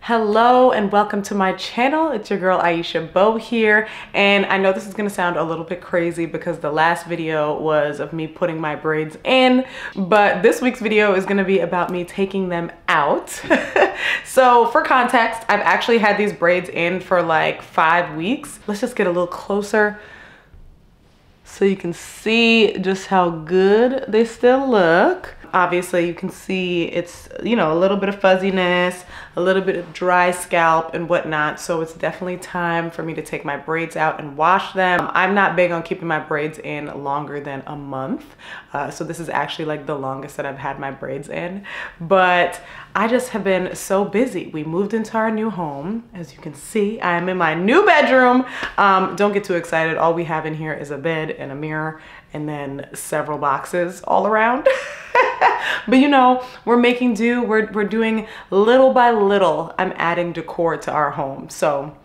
Hello and welcome to my channel. It's your girl Aisha Beau here, and I know this is gonna sound a little bit crazy because the last video was of me putting my braids in, but this week's video is gonna be about me taking them out. So for context, I've actually had these braids in for like 5 weeks. Let's just get a little closer so you can see just how good they still look. Obviously you can see it's, you know, a little bit of fuzziness, a little bit of dry scalp and whatnot. So it's definitely time for me to take my braids out and wash them. I'm not big on keeping my braids in longer than a month. So this is actually like the longest that I've had my braids in, but I just have been so busy. We moved into our new home. As you can see, I am in my new bedroom. Don't get too excited. All we have in here is a bed and a mirror and then several boxes all around. But you know, we're making do. We're doing little by little. I'm adding decor to our home. So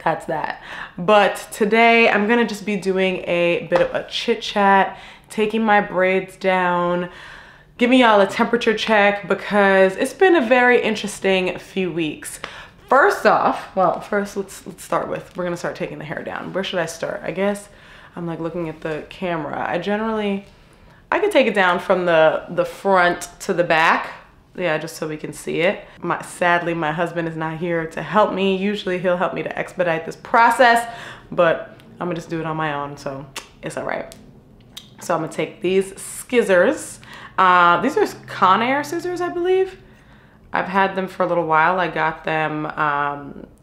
that's that. But today I'm gonna just be doing a bit of a chit chat, taking my braids down, giving y'all a temperature check because it's been a very interesting few weeks. First off, well, first let's start with, we're gonna start taking the hair down. Where should I start? I guess I'm like looking at the camera. I can take it down from the front to the back. Yeah, just so we can see it. Sadly, my husband is not here to help me. Usually he'll help me to expedite this process, but I'm gonna just do it on my own, so it's all right. So I'm gonna take these scissors. These are Conair scissors, I believe. I've had them for a little while. I got them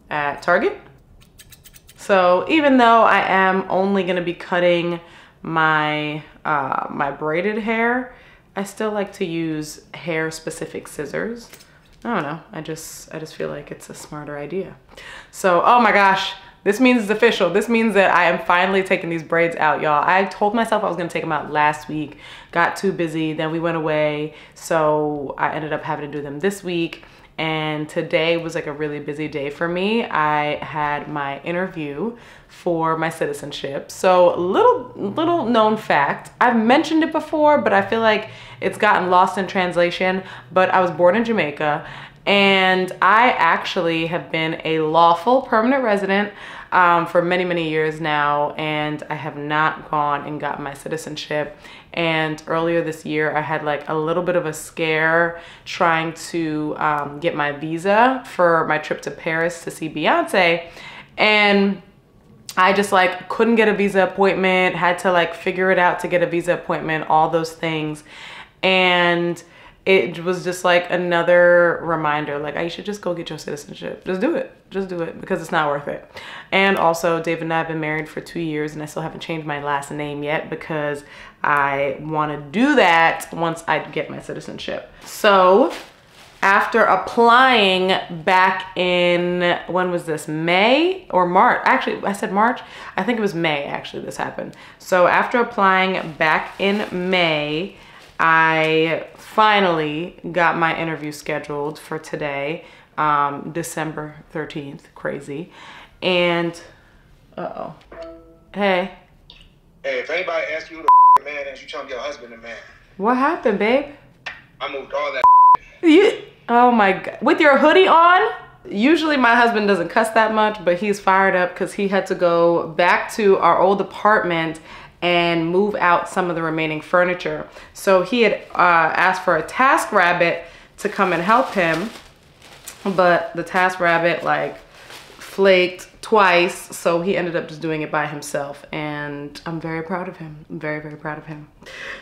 at Target. So even though I am only gonna be cutting my my braided hair, I still like to use hair specific scissors. I don't know, I just feel like it's a smarter idea. So, oh my gosh, this means it's official. This means that I am finally taking these braids out, y'all. I told myself I was gonna take them out last week, got too busy, then we went away, so I ended up having to do them this week. And today was like a really busy day for me. I had my interview for my citizenship. So little known fact, I've mentioned it before, but I feel like it's gotten lost in translation, but I was born in Jamaica and I actually have been a lawful permanent resident for many years now, and I have not gone and gotten my citizenship. And earlier this year I had like a little bit of a scare trying to get my visa for my trip to Paris to see Beyonce, and I just like couldn't get a visa appointment, had to like figure it out to get a visa appointment, all those things. And it was just like another reminder, like, I should just go get your citizenship. Just do it because it's not worth it. And also, David and I have been married for 2 years and I still haven't changed my last name yet because I want to do that once I get my citizenship. So after applying back in, when was this, May or March? Actually, I said March. I think it was May, actually, this happened. So after applying back in May, I finally got my interview scheduled for today, December 13th, crazy. And, uh-oh. Hey. Hey, if anybody asks you who the man is, you tell them your husband the man. What happened, babe? I moved all that. Oh my God, with your hoodie on? Usually my husband doesn't cuss that much, but he's fired up because he had to go back to our old apartment and move out some of the remaining furniture. So he had asked for a task rabbit to come and help him, but the task rabbit like flaked twice, so he ended up just doing it by himself, and I'm very proud of him. I'm very proud of him.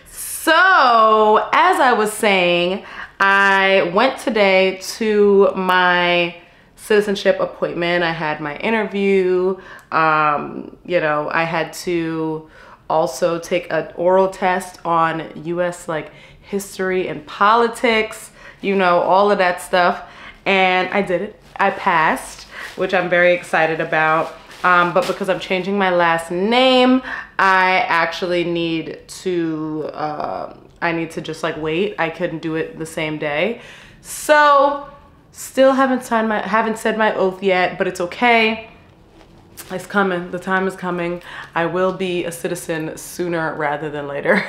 So as I was saying, I went today to my citizenship appointment. I had my interview. You know, I had to also take an oral test on US like history and politics, you know, all of that stuff. And I did it. I passed, which I'm very excited about. But because I'm changing my last name, I actually need to, just like wait. I couldn't do it the same day. So still haven't said my oath yet, but it's okay. It's coming. The time is coming. I will be a citizen sooner rather than later.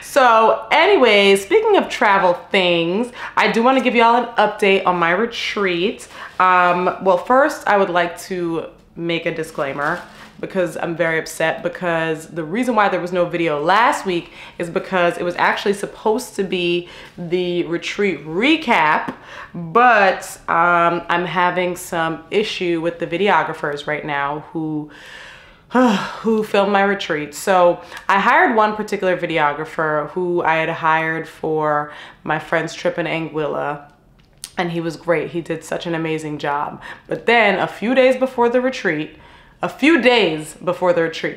So anyways, speaking of travel things, I do want to give y'all an update on my retreat. Well, first I would like to make a disclaimer because I'm very upset, because the reason why there was no video last week is because it was actually supposed to be the retreat recap, but I'm having some issue with the videographers right now who filmed my retreat. So I hired one particular videographer who I had hired for my friend's trip in Anguilla, and he was great. He did such an amazing job. But then a few days before the retreat,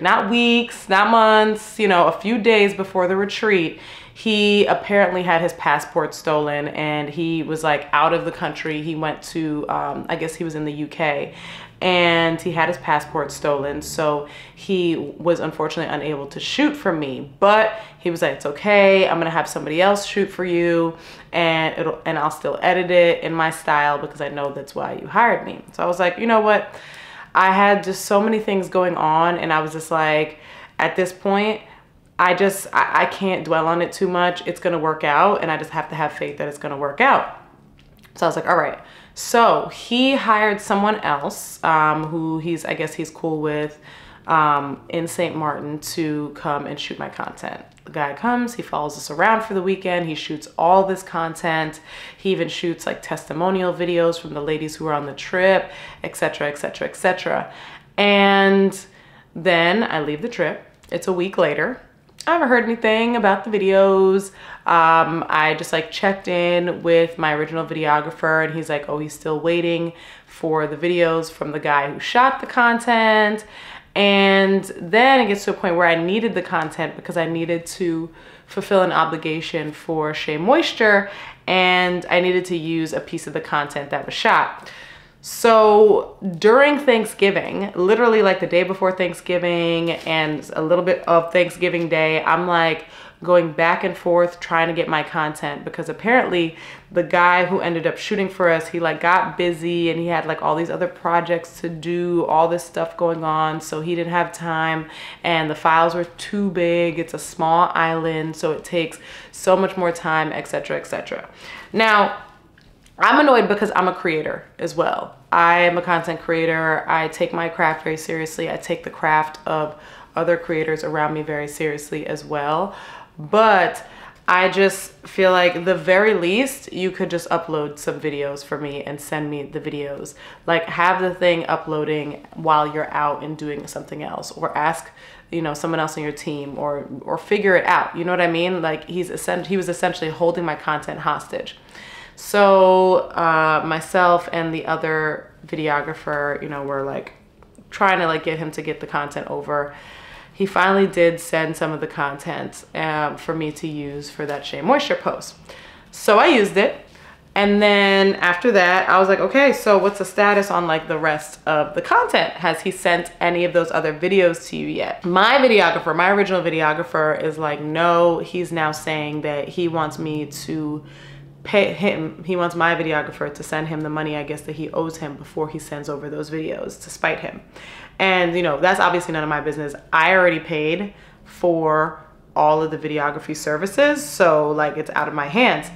not weeks, not months, you know, a few days before the retreat, he apparently had his passport stolen and he was like out of the country. He went to, I guess he was in the UK, and he had his passport stolen. So he was unfortunately unable to shoot for me, but he was like, it's okay, I'm gonna have somebody else shoot for you, and I'll still edit it in my style because I know that's why you hired me. So I was like, you know what? I had just so many things going on, and I was just like, at this point, I can't dwell on it too much. It's gonna work out, and I just have to have faith that it's gonna work out. So I was like, all right. So he hired someone else who I guess he's cool with in St. Martin to come and shoot my content. The guy comes, he follows us around for the weekend. He shoots all this content. He even shoots like testimonial videos from the ladies who were on the trip, etc., etc., etc. And then I leave the trip. It's a week later. I haven't heard anything about the videos. I just like checked in with my original videographer, and he's like, oh, he's still waiting for the videos from the guy who shot the content. And then it gets to a point where I needed the content because I needed to fulfill an obligation for Shea Moisture, and I needed to use a piece of the content that was shot. So during Thanksgiving, literally like the day before Thanksgiving and a little bit of Thanksgiving Day, I'm like going back and forth trying to get my content, because apparently the guy who ended up shooting for us, he like got busy and he had like all these other projects to do, all this stuff going on, so he didn't have time, and the files were too big. It's a small island, so it takes so much more time, etc., etc. Now, I'm annoyed because I'm a creator as well. I am a content creator. I take my craft very seriously. I take the craft of other creators around me very seriously as well. But I just feel like the very least, you could just upload some videos for me and send me the videos. Like, have the thing uploading while you're out and doing something else, or ask, you know, someone else on your team, or figure it out. You know what I mean? Like, he was essentially holding my content hostage. So myself and the other videographer, you know, were like trying to like get him to get the content over. He finally did send some of the content for me to use for that Shea Moisture post. So I used it. And then after that, I was like, okay, so what's the status on like the rest of the content? Has he sent any of those other videos to you yet? My videographer, my original videographer, is like, no, he's now saying that he wants me to pay him. He wants my videographer to send him the money, I guess, that he owes him before he sends over those videos, to spite him. And you know, that's obviously none of my business. I already paid for all of the videography services, so like it's out of my hands.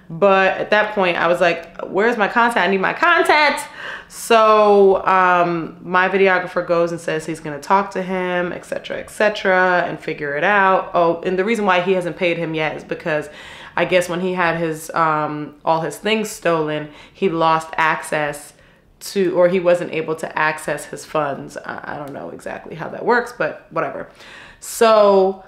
But at that point I was like, where's my content? I need my content. So my videographer goes and says he's gonna talk to him, etc., etc., and figure it out. Oh, and the reason why he hasn't paid him yet is because I guess when he had his all his things stolen, he lost access to, or he wasn't able to access his funds. I don't know exactly how that works, but whatever. So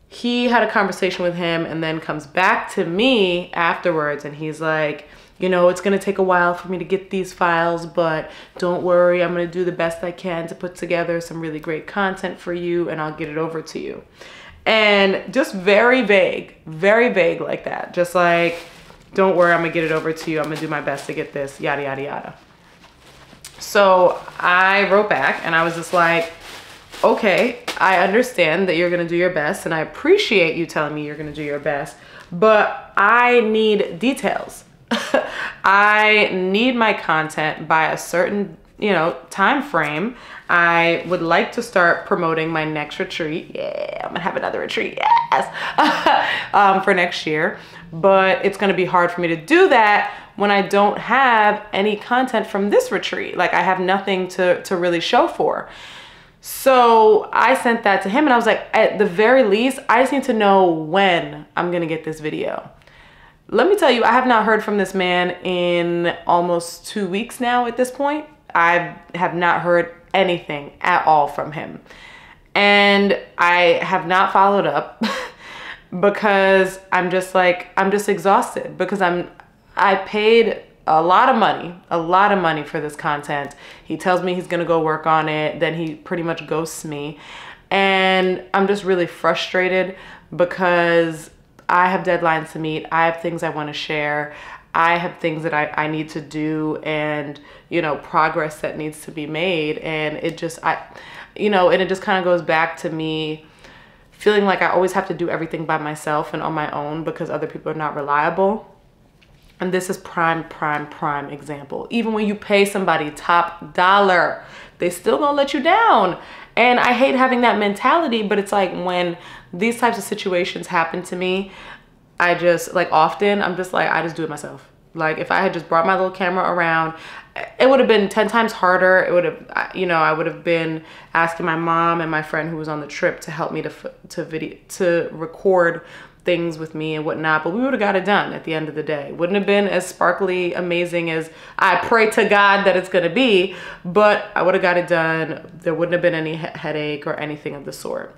he had a conversation with him and then comes back to me afterwards, and he's like, you know, it's gonna take a while for me to get these files, but don't worry, I'm gonna do the best I can to put together some really great content for you, and I'll get it over to you. And just very vague like that. Just like, don't worry, I'm gonna get it over to you. I'm gonna do my best to get this, yada, yada, yada. So I wrote back and I was just like, okay, I understand that you're gonna do your best, and I appreciate you telling me you're gonna do your best, but I need details. I need my content by a certain you know, time frame, I would like to start promoting my next retreat. Yeah, I'm gonna have another retreat, yes, for next year. But it's gonna be hard for me to do that when I don't have any content from this retreat. Like, I have nothing to really show for. So I sent that to him and I was like, at the very least, I just need to know when I'm gonna get this video. Let me tell you, I have not heard from this man in almost 2 weeks now at this point. I have not heard anything at all from him. And I have not followed up because I'm just exhausted, because I paid a lot of money for this content. He tells me he's gonna go work on it, then he pretty much ghosts me. And I'm just really frustrated because I have deadlines to meet. I have things I wanna share. I have things that I need to do, and, you know, progress that needs to be made. And it just, and it just kind of goes back to me feeling like I always have to do everything by myself and on my own because other people are not reliable. And this is prime example. Even when you pay somebody top dollar, they still gonna let you down. And I hate having that mentality, but it's like when these types of situations happen to me, I just, like, often I'm just like, I just do it myself. Like, if I had just brought my little camera around, it would have been 10 times harder. It would have, you know, I would have been asking my mom and my friend who was on the trip to help me to record things with me and whatnot, but we would have got it done at the end of the day. Wouldn't have been as sparkly amazing as I pray to God that it's gonna be, but I would have got it done. There wouldn't have been any headache or anything of the sort.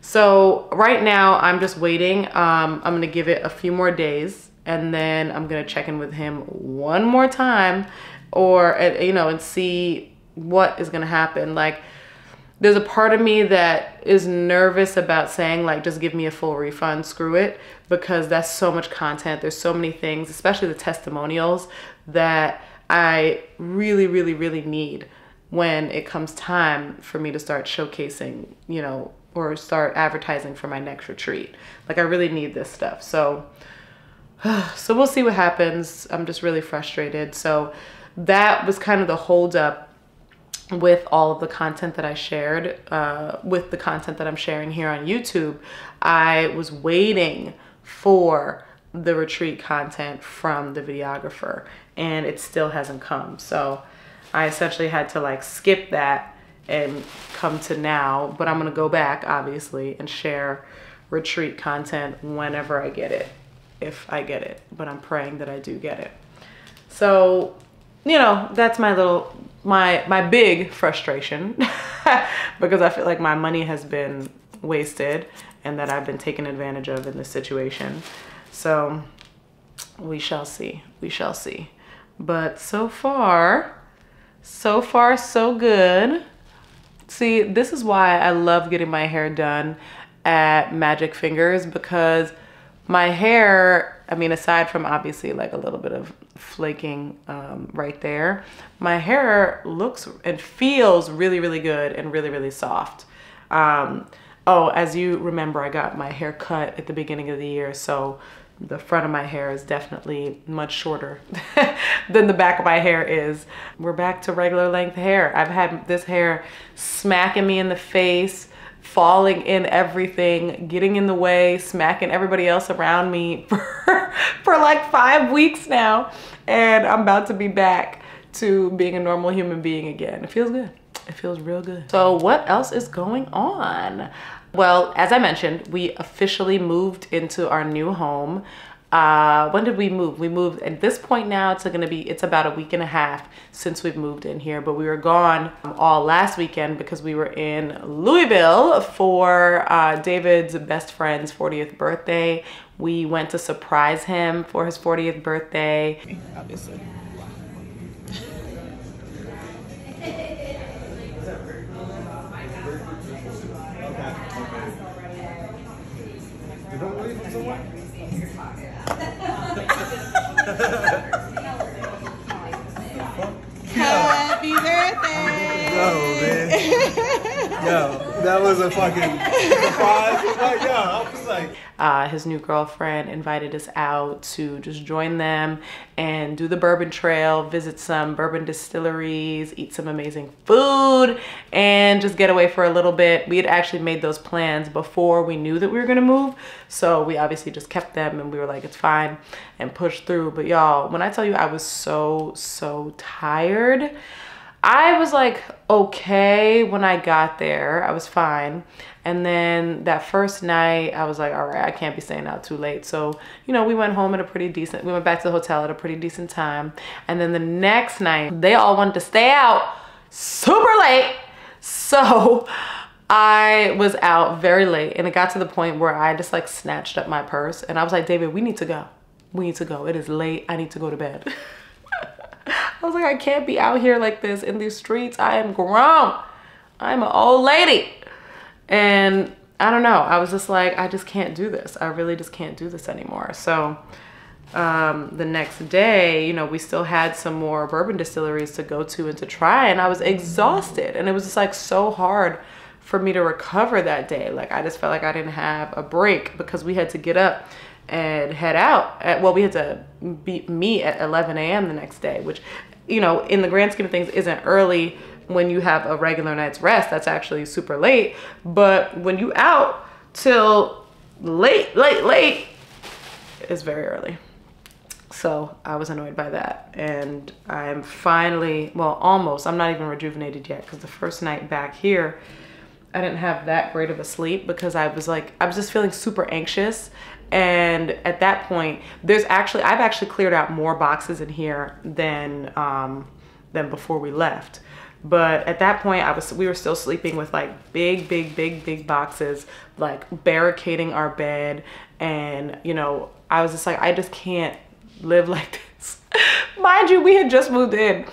So right now I'm just waiting. I'm gonna give it a few more days and then I'm gonna check in with him one more time, or, you know, and see what is gonna happen. Like, there's a part of me that is nervous about saying, like, just give me a full refund, screw it, because that's so much content. There's so many things, especially the testimonials, that I really need when it comes time for me to start showcasing, you know, or start advertising for my next retreat. Like, I really need this stuff. So we'll see what happens. I'm just really frustrated. So that was kind of the holdup with all of the content that I shared, with the content that I'm sharing here on YouTube. I was waiting for the retreat content from the videographer and it still hasn't come. So I essentially had to, like, skip that and come to now, but I'm gonna go back obviously and share retreat content whenever I get it, if I get it, but I'm praying that I do get it. So, you know, that's my little, my big frustration because I feel like my money has been wasted and that I've been taken advantage of in this situation. So we shall see, But so far so good. See, this is why I love getting my hair done at Magic Fingers, because my hair, I mean, aside from obviously like a little bit of flaking right there, my hair looks and feels really good and really soft. Oh, as you remember, I got my hair cut at the beginning of the year, so the front of my hair is definitely much shorter than the back of my hair is. We're back to regular length hair. I've had this hair smacking me in the face, falling in everything, getting in the way, smacking everybody else around me for like 5 weeks now. And I'm about to be back to being a normal human being again. It feels good. It feels real good. So what else is going on? Well, as I mentioned, we officially moved into our new home. When did we move? We moved, at this point now, it's about a week and a half since we've moved in here, but we were gone all last weekend because we were in Louisville for David's best friend's 40th birthday. We went to surprise him for his 40th birthday. Obviously. Happy birthday! No, man. Yo, that was a fucking surprise. Like, yo, I was like, His new girlfriend invited us out to just join them and do the bourbon trail, visit some bourbon distilleries, eat some amazing food, and just get away for a little bit. We had actually made those plans before we knew that we were gonna move, so we obviously just kept them and we were like, it's fine, and pushed through. But y'all, when I tell you I was so tired, I was like okay when I got there. I was fine. And then that first night I was like, all right, I can't be staying out too late. So, you know, we went home at a pretty decent, we went back to the hotel at a pretty decent time. And then the next night they all wanted to stay out super late. So I was out very late, and it got to the point where I just like snatched up my purse and I was like, David, we need to go. We need to go. It is late. I need to go to bed. I was like, I can't be out here like this in these streets. I am grown. I'm an old lady. And I don't know. I was just like, I just can't do this. I really just can't do this anymore. So the next day, you know, we still had some more bourbon distilleries to go to and to try. And I was exhausted. And it was just like so hard for me to recover that day. Like I just felt like I didn't have a break because we had to get up and head out. Well, we had to meet at 11 a.m. the next day, which, you know, in the grand scheme of things isn't early when you have a regular night's rest. That's actually super late. But when you out till late, it's very early. So I was annoyed by that. And I'm finally, well, almost, I'm not even rejuvenated yet, because the first night back here, I didn't have that great of a sleep because I was just feeling super anxious. And at that point, I've actually cleared out more boxes in here than before we left. But at that point, we were still sleeping with like big boxes, like barricading our bed. And, you know, I was just like, I just can't live like this. Mind you, we had just moved in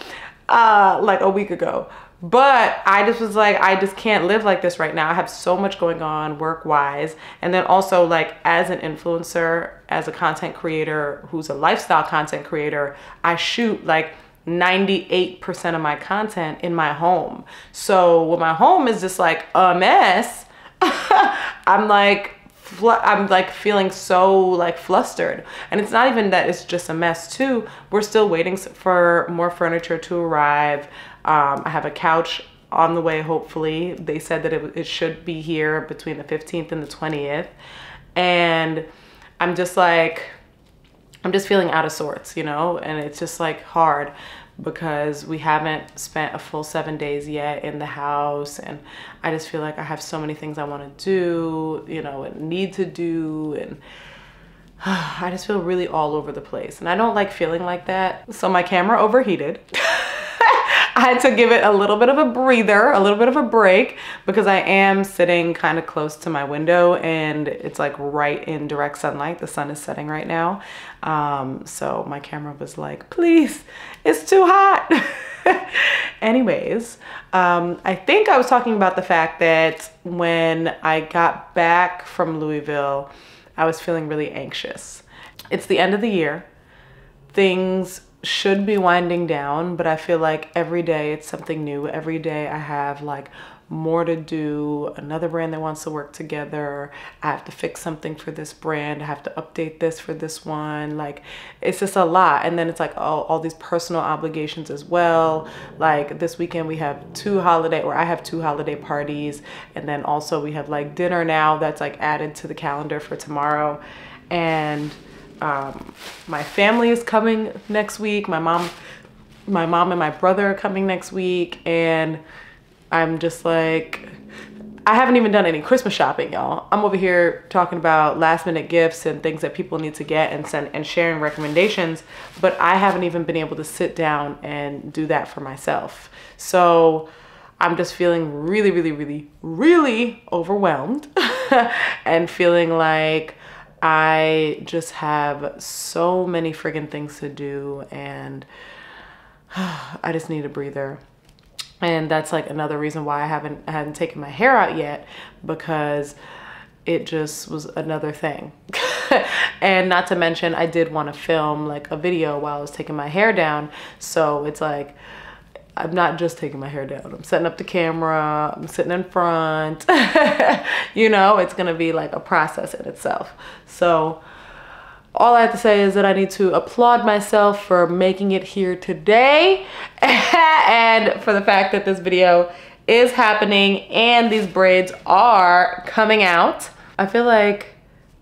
like a week ago. But I just was like, I just can't live like this right now. I have so much going on work-wise. And then also like as an influencer, as a content creator who's a lifestyle content creator, I shoot like 98% of my content in my home. So when my home is just like a mess, I'm like feeling so like flustered. And it's not even that it's just a mess too. We're still waiting for more furniture to arrive. I have a couch on the way, hopefully. They said that it should be here between the 15th and the 20th. And I'm just feeling out of sorts, you know? And it's just like hard because we haven't spent a full 7 days yet in the house. And I just feel like I have so many things I want to do, you know, and need to do. And I just feel really all over the place. And I don't like feeling like that. So my camera overheated. I had to give it a little bit of a breather, a little bit of a break, because I am sitting kind of close to my window and it's like right in direct sunlight. The sun is setting right now. So my camera was like, please, it's too hot. Anyways, I think I was talking about the fact that when I got back from Louisville, I was feeling really anxious. It's the end of the year. Things should be winding down, but I feel like every day it's something new. Every day I have like more to do, another brand that wants to work together. I have to fix something for this brand. I have to update this for this one. Like it's just a lot. And then it's like all these personal obligations as well. Like this weekend we have I have two holiday parties. And then also we have like dinner now that's like added to the calendar for tomorrow. And my family is coming next week. My mom and my brother are coming next week. And I'm just like, I haven't even done any Christmas shopping, y'all. I'm over here talking about last minute gifts and things that people need to get and send and sharing recommendations, but I haven't even been able to sit down and do that for myself. So I'm just feeling really overwhelmed and feeling like I just have so many friggin' things to do and I just need a breather. And that's like another reason why I hadn't taken my hair out yet, because it just was another thing. And not to mention, I did want to film like a video while I was taking my hair down. So it's like, I'm not just taking my hair down. I'm setting up the camera, I'm sitting in front. You know, it's gonna be like a process in itself. So all I have to say is that I need to applaud myself for making it here today and for the fact that this video is happening and these braids are coming out. I feel like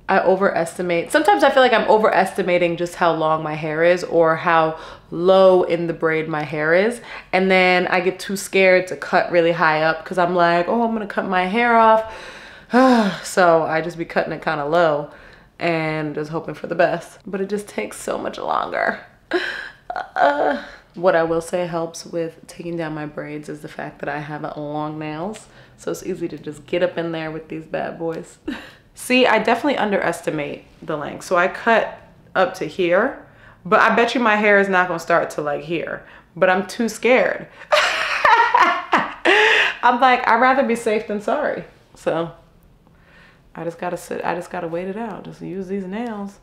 sometimes I feel like I'm overestimating just how long my hair is or how low in the braid my hair is. And then I get too scared to cut really high up because I'm like, oh, I'm gonna cut my hair off. So I just be cutting it kind of low and just hoping for the best. But it just takes so much longer. What I will say helps with taking down my braids is the fact that I have long nails. So it's easy to just get up in there with these bad boys. See, I definitely underestimate the length. So I cut up to here, but I bet you my hair is not gonna start to like here, but I'm too scared. I'm like, I'd rather be safe than sorry. So I just gotta wait it out. Just use these nails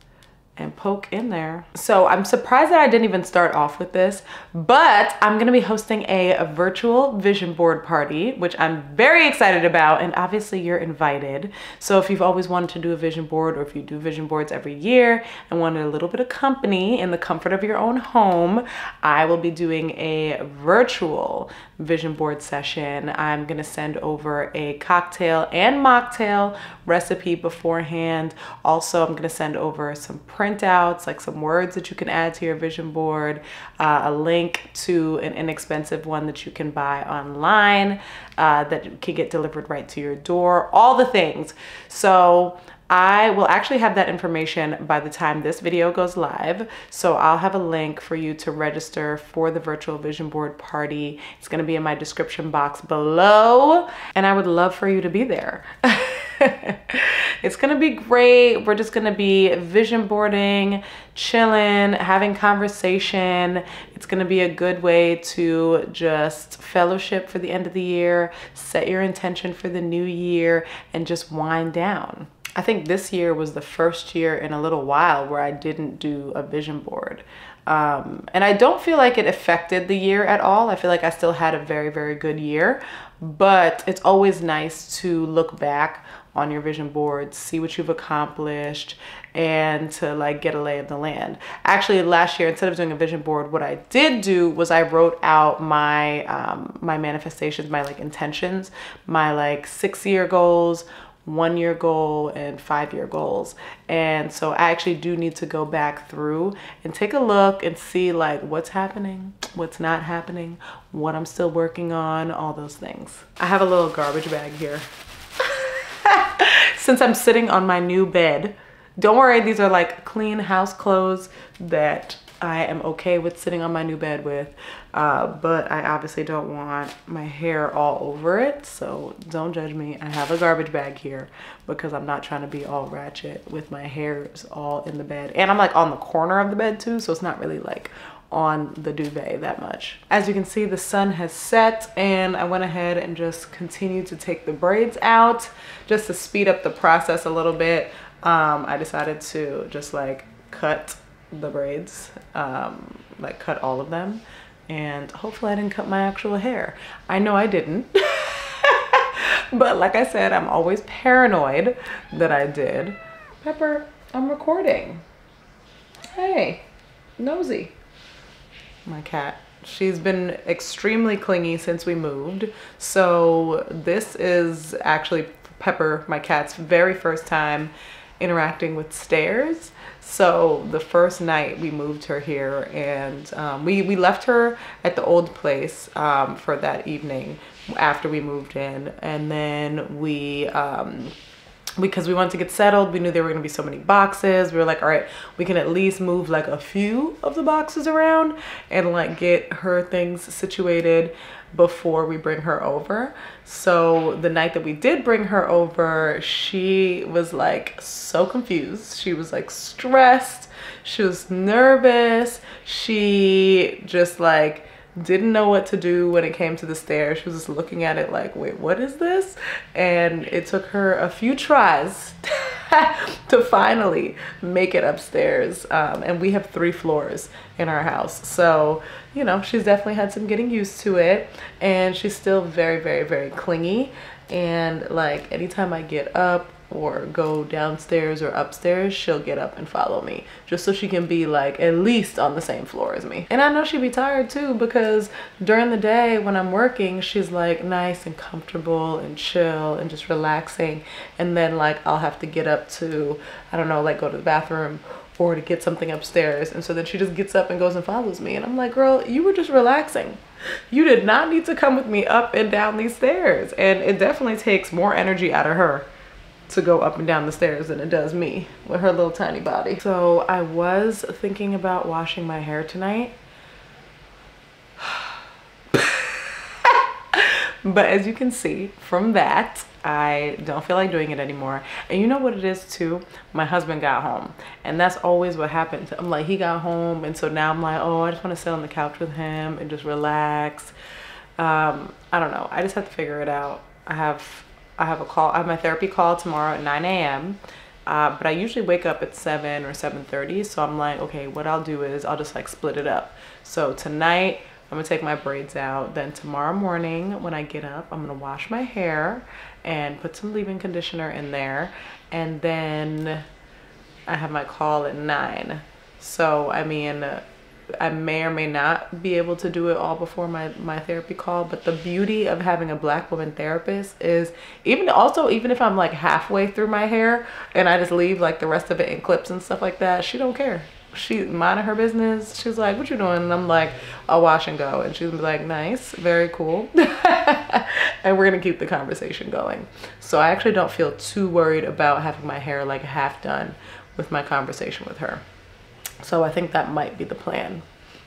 and poke in there. So I'm surprised that I didn't even start off with this, but I'm gonna be hosting a virtual vision board party, which I'm very excited about, and obviously you're invited. So if you've always wanted to do a vision board, or if you do vision boards every year and wanted a little bit of company in the comfort of your own home, I will be doing a virtual vision board session. I'm gonna send over a cocktail and mocktail recipe beforehand. Also, I'm gonna send over some printouts, like some words that you can add to your vision board, a link to an inexpensive one that you can buy online that can get delivered right to your door, all the things. So I will actually have that information by the time this video goes live. So I'll have a link for you to register for the virtual vision board party. It's gonna be in my description box below, and I would love for you to be there. It's gonna be great. We're just gonna be vision boarding, chilling, having conversation. It's gonna be a good way to just fellowship for the end of the year, set your intention for the new year, and just wind down. I think this year was the first year in a little while where I didn't do a vision board. And I don't feel like it affected the year at all. I feel like I still had a very, very good year, but it's always nice to look back on your vision board, see what you've accomplished, and to like get a lay of the land. Actually, last year, instead of doing a vision board, what I did do was I wrote out my my manifestations, my like intentions, my like 6-year goals, 1-year goal, and 5-year goals. And so I actually do need to go back through and take a look and see like what's happening, what's not happening, what I'm still working on, all those things. I have a little garbage bag here. Since I'm sitting on my new bed, don't worry, these are like clean house clothes that I am okay with sitting on my new bed with, but I obviously don't want my hair all over it, so don't judge me. I have a garbage bag here because I'm not trying to be all ratchet with my hairs all in the bed. And I'm like on the corner of the bed too, so it's not really like on the duvet that much. As you can see, the sun has set, and I went ahead and just continued to take the braids out just to speed up the process a little bit. I decided to just like cut the braids, like cut all of them, and hopefully I didn't cut my actual hair. I know I didn't. But like I said, I'm always paranoid that I did. Pepper, I'm recording. Hey, nosy. My cat. She's been extremely clingy since we moved. So this is actually Pepper, my cat's very first time interacting with stairs. So the first night we moved her here, and we left her at the old place for that evening after we moved in, and then we because we wanted to get settled, we knew there were gonna be so many boxes. We were like, all right, we can at least move like a few of the boxes around and like get her things situated before we bring her over. So the night that we did bring her over, she was like so confused. She was like stressed. She was nervous. She just like didn't know what to do when it came to the stairs. She was just looking at it like, wait, what is this? And it took her a few tries to finally make it upstairs. And we have 3 floors in our house. So, you know, she's definitely had some getting used to it. And she's still very, very, very clingy. And like anytime I get up or go downstairs or upstairs, she'll get up and follow me just so she can be like at least on the same floor as me. And I know she'd be tired too, because during the day when I'm working, she's like nice and comfortable and chill and just relaxing. And then like I'll have to get up to, I don't know, like go to the bathroom or to get something upstairs. And so then she just gets up and goes and follows me. And I'm like, girl, you were just relaxing. You did not need to come with me up and down these stairs. And it definitely takes more energy out of her to go up and down the stairs than it does me with her little tiny body. So I was thinking about washing my hair tonight. But as you can see from that, I don't feel like doing it anymore. And you know what it is too? My husband got home, and that's always what happens. I'm like, he got home, and so now I'm like, oh, I just want to sit on the couch with him and just relax. I don't know. I just have to figure it out. I have my therapy call tomorrow at 9 a.m. But I usually wake up at 7 or 7:30. So I'm like, okay, what I'll do is I'll just like split it up. So tonight I'm gonna take my braids out. Then tomorrow morning when I get up, I'm gonna wash my hair and put some leave-in conditioner in there. And then I have my call at 9. So I mean, I may or may not be able to do it all before my therapy call. But the beauty of having a Black woman therapist is even if I'm like halfway through my hair and I just leave like the rest of it in clips and stuff like that, she don't care. She minding her business. She's like, what you doing? And I'm like, I'll wash and go. And she's gonna be like, nice, very cool. And we're gonna keep the conversation going. So I actually don't feel too worried about having my hair like half done with my conversation with her. So I think that might be the plan.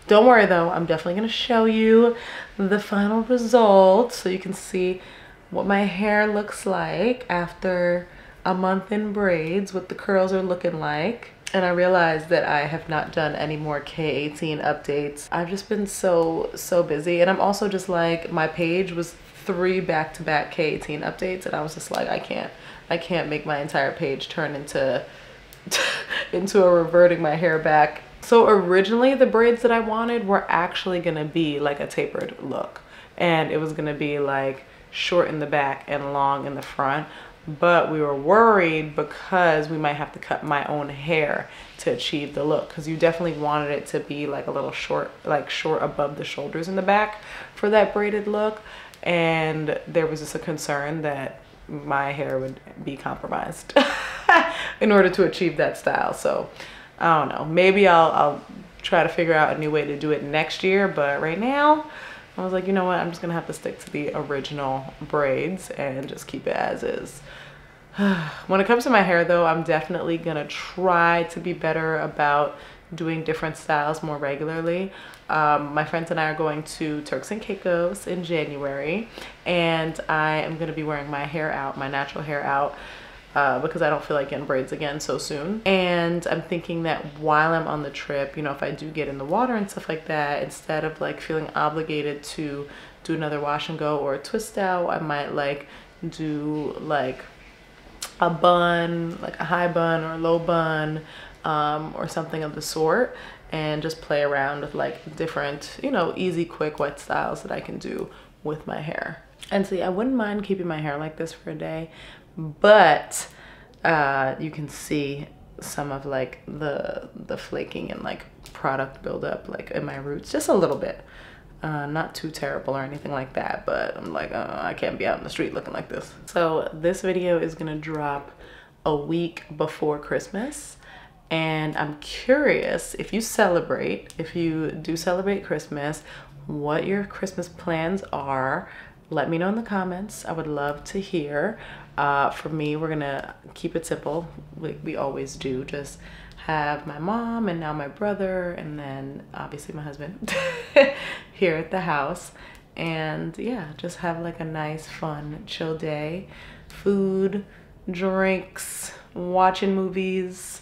Don't worry though, I'm definitely gonna show you the final result so you can see what my hair looks like after a month in braids, what the curls are looking like. And I realized that I have not done any more K18 updates. I've just been so busy. And I'm also just like, my page was 3 back-to-back K18 updates, and I was just like, I can't make my entire page turn into a reverting my hair back. So originally the braids that I wanted were actually gonna be like a tapered look, and it was gonna be like short in the back and long in the front. But we were worried because we might have to cut my own hair to achieve the look, because you definitely wanted it to be like a little short, like short above the shoulders in the back for that braided look. And there was just a concern that my hair would be compromised in order to achieve that style. So I don't know, maybe I'll try to figure out a new way to do it next year. But right now I was like, you know what, I'm just gonna have to stick to the original braids and just keep it as is. When it comes to my hair though, I'm definitely gonna try to be better about doing different styles more regularly. My friends and I are going to Turks and Caicos in January, and I am gonna be wearing my hair out, my natural hair out, because I don't feel like getting braids again so soon. And I'm thinking that while I'm on the trip, you know, if I do get in the water and stuff like that, instead of like feeling obligated to do another wash and go or a twist out, I might like do like a bun, like a high bun or a low bun, or something of the sort, and just play around with like different, you know, easy, quick, wet styles that I can do with my hair. And see, I wouldn't mind keeping my hair like this for a day, but you can see some of like the flaking and like product buildup like in my roots, just a little bit. Not too terrible or anything like that, but I'm like, I can't be out in the street looking like this. So this video is gonna drop a week before Christmas, and I'm curious if you do celebrate Christmas, what your Christmas plans are. Let me know in the comments. I would love to hear. For me, we're gonna keep it simple, like we always do. Just have my mom and now my brother, and then obviously my husband here at the house. And yeah, just have like a nice, fun, chill day. Food, drinks, watching movies,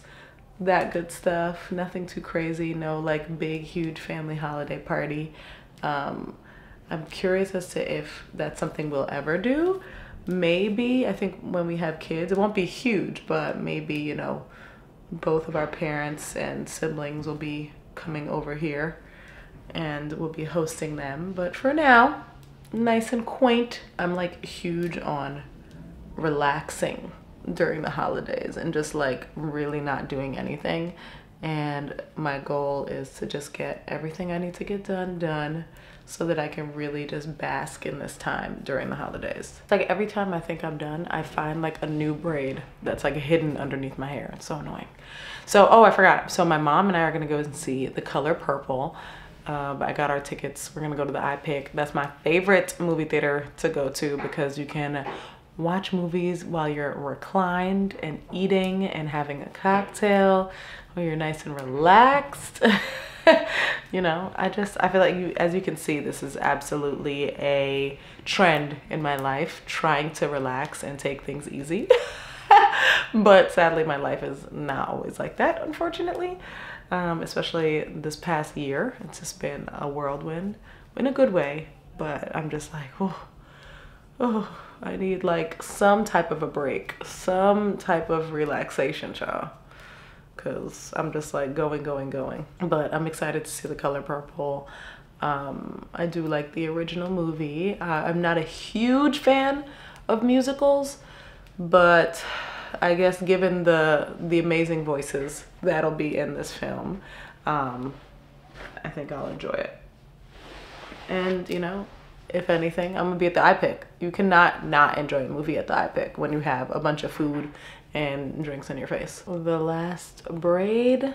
that good stuff. Nothing too crazy, no like big, huge family holiday party. I'm curious as to if that's something we'll ever do, maybe, I think when we have kids, it won't be huge, but maybe, you know, both of our parents and siblings will be coming over here and we'll be hosting them. But for now, nice and quaint. I'm like huge on relaxing during the holidays and just like really not doing anything. And my goal is to just get everything I need to get done so that I can really just bask in this time during the holidays. It's like every time I think I'm done, I find like a new braid that's like hidden underneath my hair. It's so annoying. So, oh, I forgot. So my mom and I are gonna go and see The Color Purple. I got our tickets. We're gonna go to the iPic. That's my favorite movie theater to go to because you can watch movies while you're reclined and eating and having a cocktail, where you're nice and relaxed. You know, I feel like as you can see, this is absolutely a trend in my life, trying to relax and take things easy. But sadly, my life is not always like that, unfortunately. Especially this past year, it's just been a whirlwind in a good way, but I'm just like, oh, I need like some type of a break, some type of relaxation, y'all, because I'm just like going. But I'm excited to see The Color Purple. I do like the original movie. I'm not a huge fan of musicals, but I guess given the amazing voices that'll be in this film, I think I'll enjoy it. And you know, if anything, I'm gonna be at the iPic. You cannot not enjoy a movie at the iPic when you have a bunch of food and drinks in your face. The last braid.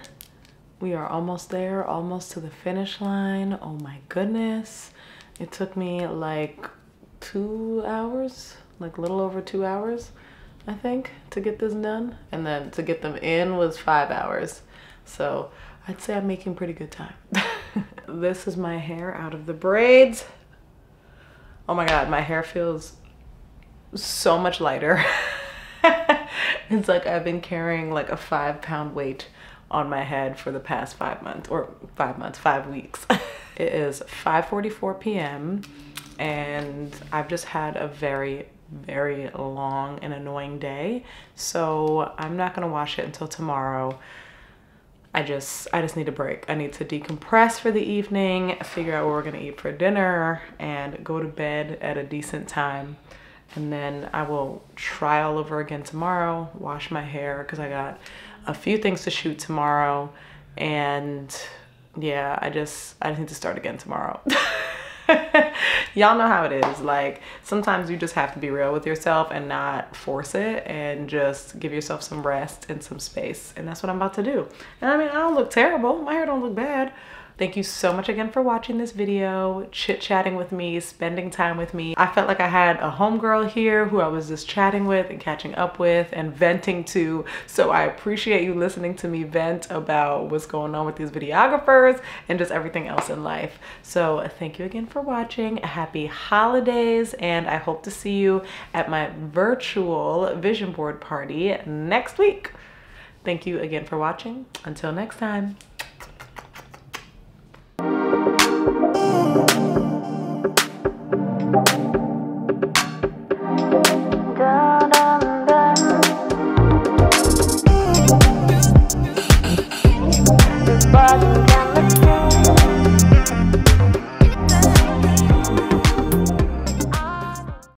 We are almost there, almost to the finish line. Oh my goodness. It took me like 2 hours, like a little over 2 hours, I think, to get this done. And then to get them in was 5 hours. So I'd say I'm making pretty good time. This is my hair out of the braids. Oh my God, my hair feels so much lighter. It's like I've been carrying like a 5-pound weight on my head for the past 5 months, or 5 weeks. It is 5:44 p.m. and I've just had a very long and annoying day. So I'm not gonna wash it until tomorrow. I just need a break. I need to decompress for the evening, figure out what we're gonna eat for dinner, and go to bed at a decent time. And then I will try all over again tomorrow, wash my hair, because I got a few things to shoot tomorrow. And yeah, I just need to start again tomorrow. Y'all know how it is. Like, sometimes you just have to be real with yourself and not force it, and just give yourself some rest and some space. And that's what I'm about to do. And I mean, I don't look terrible. My hair don't look bad. Thank you so much again for watching this video, chit-chatting with me, spending time with me. I felt like I had a homegirl here who I was just chatting with and catching up with and venting to. So I appreciate you listening to me vent about what's going on with these videographers and just everything else in life. So thank you again for watching. Happy holidays, and I hope to see you at my virtual vision board party next week. Thank you again for watching. Until next time.